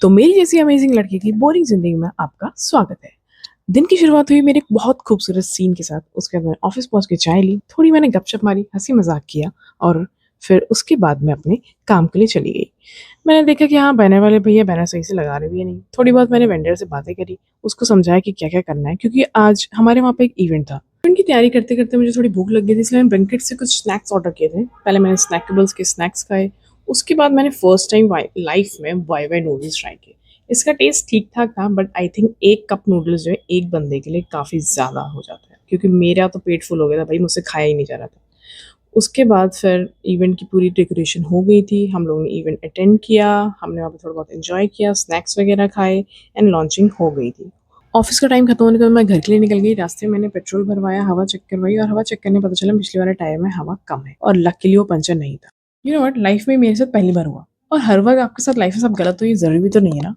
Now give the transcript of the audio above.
तो मेरी जैसी अमेजिंग लड़की की बोरिंग ज़िंदगी में आपका स्वागत है। दिन की शुरुआत हुई मेरे एक बहुत खूबसूरत सीन के साथ। उसके बाद मैं ऑफ़िस पहुँच के चाय ली, थोड़ी मैंने गपशप मारी, हँसी-मज़ाक किया और फिर उसके बाद मैं अपने काम के लिए चली गई। मैंने देखा कि हाँ, बैनर वाले भैया बैनर सही से लगा रहे भी हैं नहीं। थोड़ी बहुत मैंने वेंडर से बातें करी, उसको समझाया कि क्या-क्या करना है क्योंकि आज हमारे वहाँ पे एक इवेंट था। इवेंट की तैयारी करते-करते मुझे थोड़ी भूख लग गई थी, इसलिए मैंने ब्लिंकिट से कुछ स्नैक्स ऑर्डर किए थे। पहले मैंने स्नैकेबल्स के स्नैक्स खाए, उसके बाद मैंने फर्स्ट टाइम लाइफ में वाई-वाई नूडल्स ट्राई किए। इसका टेस्ट ठीक-ठाक था but I think 1 cup noodles जो है एक बंदे के लिए काफ़ी ज़्यादा हो जाता है क्योंकि मेरा तो पेट फुल हो गया था भाई, मुझसे खाया ही नहीं जा रहा था। उसके बाद फिर इवेंट की पूरी डेकोरेशन हो गई थी, हम लोगों ने इवेंट अटेंड किया, हमने वहाँ पे थोड़ा बहुत एन्जॉय किया, स्नैक्स वगैरह खाए एंड लॉन्चिंग हो गई थी। ऑफ़िस का टाइम खत्म होने के बाद मैं घर के लिए निकल गई, रास्ते में मैंने पेट्रोल भरवाया, हवा चेक करवाई और हवा चेक करने पता चला पिछले वाले टायर में हवा कम है और लकीली वो पंचर नहीं था। यू नो व्हाट, लाइफ़ में मेरे साथ पहली बार हुआ और हर बार आपके साथ लाइफ़ में सब गलत हो ये ज़रूरी भी तो नहीं है ना।